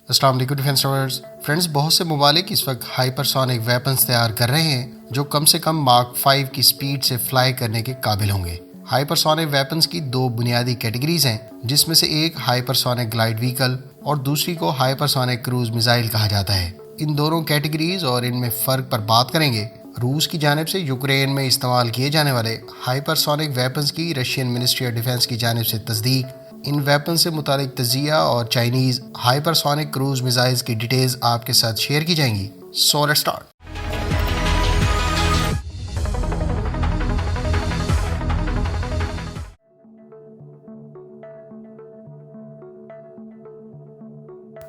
السلام علیکم defence lovers friends, بہت سے ممالک اس وقت ہائپرسونک ویپنز تیار کر رہے ہیں جو کم سے کم ماک 5 کی سپیڈ سے فلائی کرنے کے قابل ہوں گے۔ ہائپرسونک ویپنز کی دو بنیادی کیٹیگریز ہیں، جس میں سے ایک ہائپرسونک گلائیڈ وہیکل اور دوسری کو ہائپرسونک کروز میزائل کہا جاتا ہے۔ ان دونوں کیٹیگریز اور ان میں فرق پر بات کریں گے۔ روس کی جانب سے یوکرین میں استعمال کیے جانے والے ہائپرسونک ویپنز کی رشین منسٹری آف ڈیفینس کی جانب سے تصدیق، ان ویپن سے متعلق تجزیہ اور چائنیز ہائپرسونک کروز میزائلز کی ڈیٹیلز آپ کے ساتھ شیئر کی جائیں گی۔ So let's start.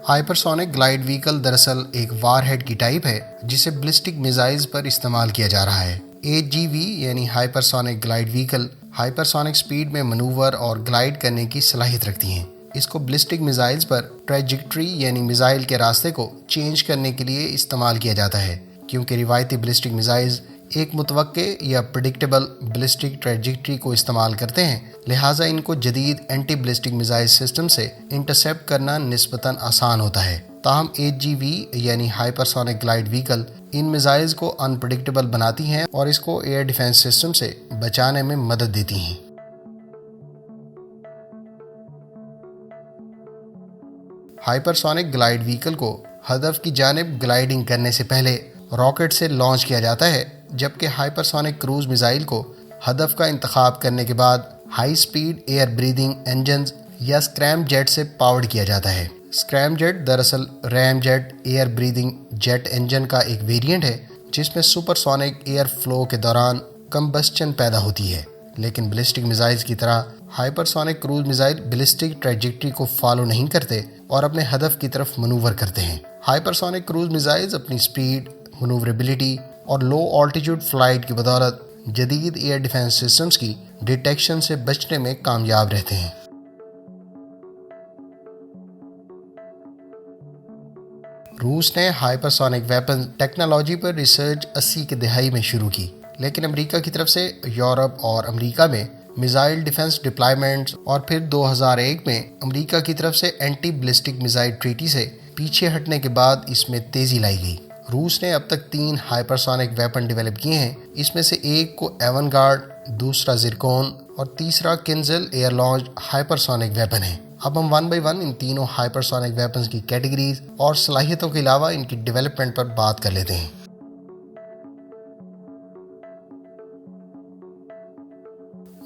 Hypersonic glide vehicle دراصل ایک وار ہیڈ کی ٹائپ ہے جسے بلسٹک میزائلز پر استعمال کیا جا رہا ہے۔ HGV یعنی ہائپرسونک گلائیڈ وہیکل ہائپرسونک سپیڈ میں منوور اور گلائیڈ کرنے کی صلاحیت رکھتی ہیں۔ اس کو بلسٹک میزائلز پر ٹریجیکٹری یعنی میزائل کے راستے کو چینج کرنے کے لیے استعمال کیا جاتا ہے، کیونکہ روایتی بلسٹک میزائلز ایک متوقع یا پریڈکٹیبل بلسٹک ٹریجیکٹری کو استعمال کرتے ہیں، لہٰذا ان کو جدید اینٹی بلسٹک میزائل سسٹم سے انٹرسیپٹ کرنا نسبتاً آسان ہوتا ہے۔ تاہم HGV یعنی ہائپرسونک گلائیڈ وہیکل ان میزائلز کو انپریڈکٹیبل بناتی ہیں اور اس کو ایئر ڈیفنس سسٹم سے بچانے میں مدد دیتی ہیں۔ ہائپرسونک گلائیڈ وہیکل کو ہدف کی جانب گلائیڈنگ کرنے سے پہلے راکٹ سے لانچ کیا جاتا ہے، جبکہ ہائپرسونک کروز میزائل کو ہدف کا انتخاب کرنے کے بعد high speed air breathing engines یا اسکریم جیٹ سے پاورڈ کیا جاتا ہے۔ اسکریم جیٹ دراصل ramjet air breathing jet engine کا ایک ویریئنٹ ہے جس میں سپر سونک ایئر فلو کے دوران کمبسچن پیدا ہوتی ہے، لیکن بلسٹک میزائلز کی طرح ہائپرسونک کروز میزائل بلسٹک ٹریجیکٹری کو فالو نہیں کرتے اور اپنے ہدف کی طرف منور کرتے ہیں۔ ہائپرسونک کروز میزائلز اپنی سپیڈ، منوربلٹی اور لو آلٹیٹیوڈ فلائٹ کی بدولت جدید ایئر ڈیفنس سسٹمز کی ڈیٹیکشن سے بچنے میں کامیاب رہتے ہیں۔ روس نے ہائپرسونک ویپن ٹیکنالوجی پر ریسرچ 80 کی دہائی میں شروع کی، لیکن امریکہ کی طرف سے یورپ اور امریکہ میں میزائل ڈیفنس ڈپلائمنٹس اور پھر 2001 میں امریکہ کی طرف سے اینٹی بلسٹک میزائل ٹریٹی سے پیچھے ہٹنے کے بعد اس میں تیزی لائی گئی۔ روس نے اب تک 3 ہائپرسونک ویپن ڈیولپ کیے ہیں، اس میں سے ایک کو ایون گارڈ، دوسرا زرکون اور تیسرا کنزل ایئر لانچ ہائپرسونک ویپن ہے۔ اب ہم 1 بائی 1 ان تینوں ہائپرسونک ویپنز کی کیٹیگریز اور صلاحیتوں کے علاوہ ان کی ڈیولپمنٹ پر بات کر لیتے ہیں۔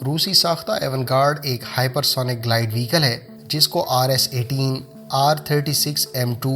روسی ساختہ ایون گارڈ ایک ہائپرسونک گلائیڈ وہیکل ہے جس کو RS-18، R-36M2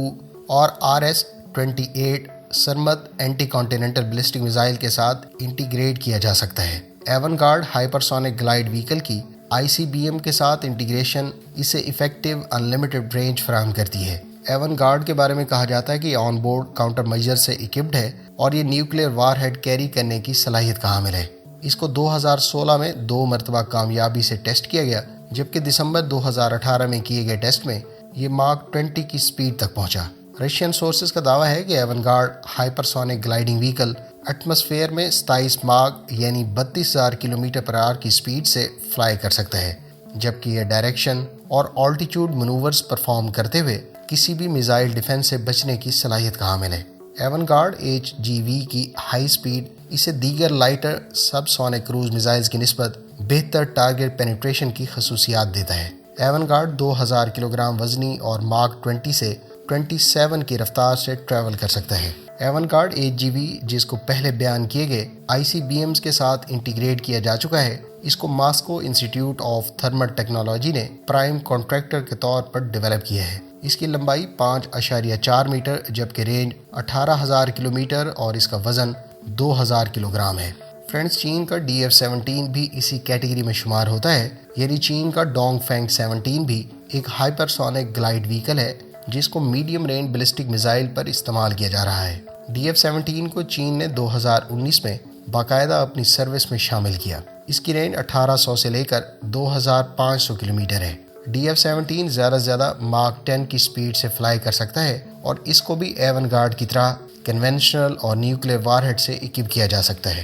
اور RS-28 Sarmat anti continental ballistic missile کے ساتھ انٹیگریٹ کیا جا سکتا ہے۔ Avangard hypersonic glide vehicle کی ICBM کے ساتھ انٹیگریشن اسے ایفیکٹو انلمیٹڈ رینج فراہم کرتی ہے۔ ایون گارڈ کے بارے میں کہا جاتا ہے کہ یہ آن بورڈ کاؤنٹر میجر سے ایکپڈ ہے اور یہ نیوکلیئر وار ہیڈ کیری کرنے کی صلاحیت کا حامل ہے۔ اس کو 2016 میں 2 مرتبہ کامیابی سے ٹیسٹ کیا گیا، جبکہ دسمبر 2018 میں کیے گئے ٹیسٹ میں یہ ماک 20 کی سپیڈ تک پہنچا۔ رشین سورسز کا دعویٰ ہے کہ Avangard hypersonic gliding vehicle atmosphere میں 27 ماک یعنی 32,000 کلومیٹر پر آور کی سپیڈ سے فلائی کر سکتا ہے، جبکہ یہ ڈائریکشن اور آلٹیٹیوڈ منورز پرفارم کرتے ہوئے کسی بھی میزائل ڈیفنس سے بچنے کی صلاحیت کا حامل ہے۔ ایون گارڈ HGV کی ہائی سپیڈ اسے دیگر لائٹر سب سونک کروز میزائلز کی نسبت بہتر ٹارگٹ پینیٹریشن کی خصوصیات دیتا ہے۔ ایون گارڈ 2000 کلوگرام وزنی اور ماک 20 سے 27 کی رفتار سے ٹریول کر سکتا ہے۔ ایون گارڈ HGV جس کو پہلے بیان کیے گئے ICBMs کے ساتھ انٹیگریٹ کیا جا چکا ہے، اس کو Moscow institute of thermal technology نے پرائم کانٹریکٹر کے طور پر ڈیولپ کیا ہے۔ اس کی لمبائی 5.4 میٹر جبکہ رینج 18,000 کلومیٹر اور اس کا وزن 2,000 کلوگرام ہے۔ فرینڈز، چین کا DF-17 بھی اسی کیٹیگری میں شمار ہوتا ہے، یعنی چین کا ڈونگ فینگ 17 بھی ایک ہائپرسونک گلائیڈ وہیکل ہے جس کو میڈیم رینج بلسٹک میزائل پر استعمال کیا جا رہا ہے۔ DF-17 کو چین نے 2019 میں باقاعدہ اپنی سروس میں شامل کیا۔ اس کی رینج 1800 سے لے کر 2500 کلومیٹر ہے۔ DF-17 زیادہ سے زیادہ ماک 10 کی سپیڈ سے فلائی کر سکتا ہے اور اس کو بھی ایون گارڈ کی طرح کنونشنل اور نیوکلیئر وار ہیڈ سے اکوپ کیا جا سکتا ہے۔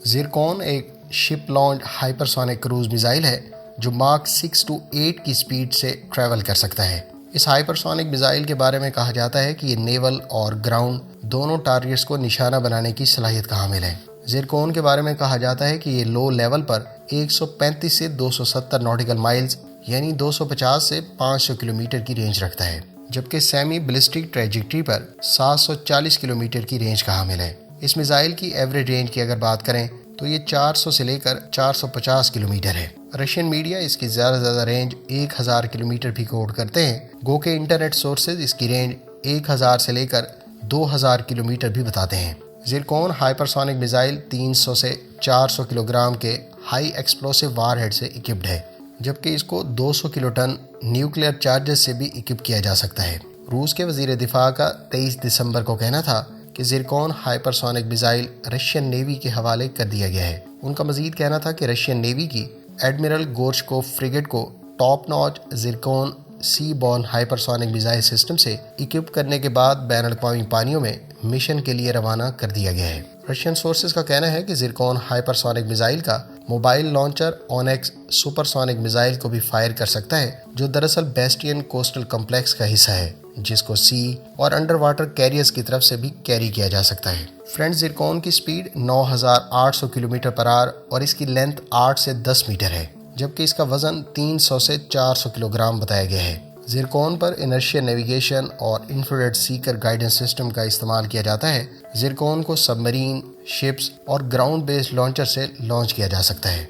زرکون ایک شپ لانچ ہائپرسونک کروز میزائل ہے جو ماک 6 to 8 کی سپیڈ سے ٹریول کر سکتا ہے۔ اس ہائپرسونک میزائل کے بارے میں کہا جاتا ہے کہ یہ نیول اور گراؤنڈ دونوں ٹارگٹس کو نشانہ بنانے کی صلاحیت کا حامل ہے۔ زرکون کے بارے میں کہا جاتا ہے کہ یہ لو لیول پر 135 سے 270 ناٹیکل مائلز یعنی 250 سے 500 کلومیٹر کی رینج رکھتا ہے، جبکہ سیمی بلسٹک ٹریجیکٹری پر 740 کلومیٹر کی رینج کا حامل ہے۔ اس میزائل کی ایوریج رینج کی اگر بات کریں تو یہ 400 سے لے کر 450 کلومیٹر ہے۔ رشین میڈیا اس کی زیادہ رینج 1000 کلومیٹر بھی کوٹ کرتے ہیں، گو کہ انٹرنیٹ سورسز اس کی رینج 1000 سے لے کر 2000 کلومیٹر بھی بتاتے ہیں۔ زرکون ہائپرسونک میزائل 300 سے 400 کلوگرام کے ہائی ایکسپلوسیو وار ہیڈ سے اکپڈ ہے، جبکہ اس کو 200 کلو ٹن نیوکلیئر چارجز سے بھی اکپ کیا جا سکتا ہے۔ روس کے وزیر دفاع کا 23 دسمبر کو کہنا تھا کہ زرکون ہائپرسونک میزائل رشین نیوی کے حوالے کر دیا گیا ہے۔ ان کا مزید کہنا تھا کہ رشین نیوی کی ایڈمرل گورشکوف فریگیٹ کو ٹاپ ناچ زرکون سی بورن ہائپرسونک میزائل سسٹم سے اکپ کرنے کے بعد بین الاقوامی پانیوں میں مشن کے لیے روانہ کر دیا گیا ہے۔ رشین سورسز کا کہنا ہے کہ زرکون ہائپرسونک میزائل کا موبائل لانچر اونیکس سپرسونک میزائل کو بھی فائر کر سکتا ہے، جو دراصل بیسٹین کوسٹل کمپلیکس کا حصہ ہے، جس کو سی اور انڈر واٹر کیریئرز کی طرف سے بھی کیری کیا جا سکتا ہے۔ فرینڈ، زرکون کی سپیڈ 9800 کلومیٹر پر آور اور اس کی لینتھ 8 سے 10 میٹر ہے، جبکہ اس کا وزن 300 سے 400 کلوگرام بتایا گیا ہے۔ زرکون پر انرشیا نیویگیشن اور انفراریڈ سیکر گائیڈنس سسٹم کا استعمال کیا جاتا ہے۔ زرکون کو سب مرین، شپس اور گراؤنڈ بیسڈ لانچر سے لانچ کیا جا سکتا ہے۔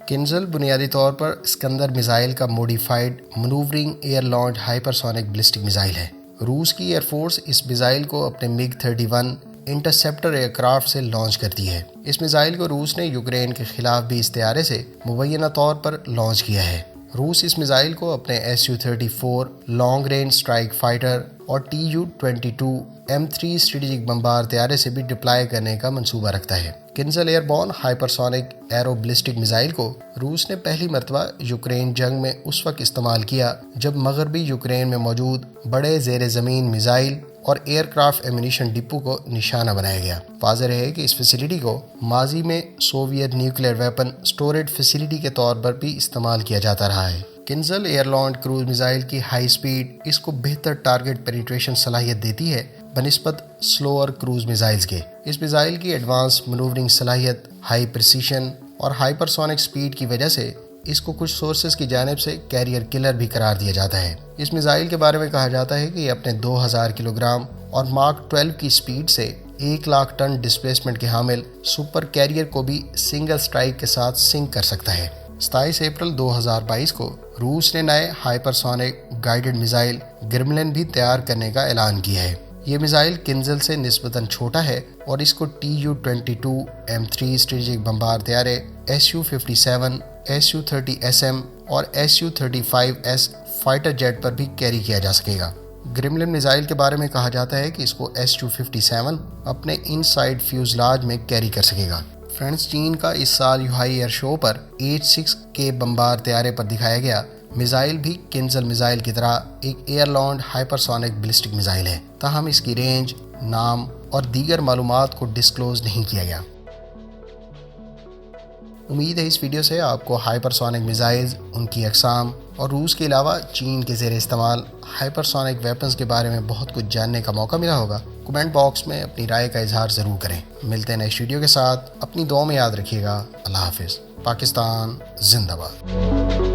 کنزل بنیادی طور پر اسکندر میزائل کا modified manoeuvring air launch hypersonic ballistic missile ہے۔ روس کی ایئر فورس اس میزائل کو اپنے MiG 31 انٹرسیپٹر ایئر کرافٹ سے لانچ کرتی ہے۔ اس میزائل کو روس نے یوکرین کے خلاف بھی اس طیارے سے مبینہ طور پر لانچ کیا ہے۔ روس اس میزائل کو اپنے Su-34 long range strike fighter اور Tu-22 M3 اسٹریٹجک بمبار طیارے سے بھی ڈپلائی کرنے کا منصوبہ رکھتا ہے۔ Kinzhal airborne hypersonic aero ballistic missile کو روس نے پہلی مرتبہ یوکرین جنگ میں اس وقت استعمال کیا جب مغربی یوکرین میں موجود بڑے زیر زمین میزائل اور ایئر کرافٹ ایمونیشن ڈپو کو نشانہ بنایا گیا۔ واضح رہے کہ اس فیسلٹی کو ماضی میں Soviet nuclear weapon storage facility کے طور پر بھی استعمال کیا جاتا رہا ہے۔ Kinzhal year launch cruise missile کی ہائی سپیڈ اس کو بہتر ٹارگٹ پینیٹریشن صلاحیت دیتی ہے بنسبت سلوور کروز میزائلز کے۔ اس میزائل کی ایڈوانس منورنگ صلاحیت، ہائی پریسیشن اور ہائپرسونک سپیڈ کی وجہ سے اس کو کچھ سورسز کی جانب سے کیریئر کلر بھی قرار دیا جاتا ہے۔ اس میزائل کے بارے میں کہا جاتا ہے کہ یہ اپنے 2000 کلوگرام اور ماک 12 کی سپیڈ سے 1,00,000 ٹن ڈسپلیسمنٹ کے حامل سپر کیریئر کو بھی سنگل سٹرائک کے ساتھ سنک کر سکتا ہے۔ 27 اپریل 2022 کو روس نے نئے ہائپرسونک گائیڈڈ میزائل گرملن بھی تیار کرنے کا اعلان کیا ہے۔ یہ میزائل کنزل سے نسبتاً چھوٹا ہے اور اس کو Tu-22 M3 اسٹریٹجک بمبار طیارے، Su-57 Su-30SM اور Su-35S فائٹر جیٹ پر بھی کیری کیا جا سکے گا۔ گرملن میزائل کے بارے میں کہا جاتا ہے کہ اس کو Su-57 اپنے ان سائڈ فیوزلاج میں کیری کر سکے گا۔ فرینڈز، چین کا اس سال یوہائی ایئر شو پر H-6 کے بمبار طیارے پر دکھایا گیا میزائل بھی کنزل میزائل کی طرح ایک year launch hypersonic ballistic missile ہے، تاہم اس کی رینج، نام اور دیگر معلومات کو ڈسکلوز نہیں کیا گیا۔ امید ہے اس ویڈیو سے آپ کو ہائپرسونک میزائلز، ان کی اقسام اور روس کے علاوہ چین کے زیر استعمال ہائپرسونک ویپنز کے بارے میں بہت کچھ جاننے کا موقع ملا ہوگا۔ کمنٹ باکس میں اپنی رائے کا اظہار ضرور کریں۔ ملتے ہیں نیکسٹ ویڈیو کے ساتھ، اپنی دعا میں یاد رکھیے گا۔ اللہ حافظ۔ پاکستان زندہ باد۔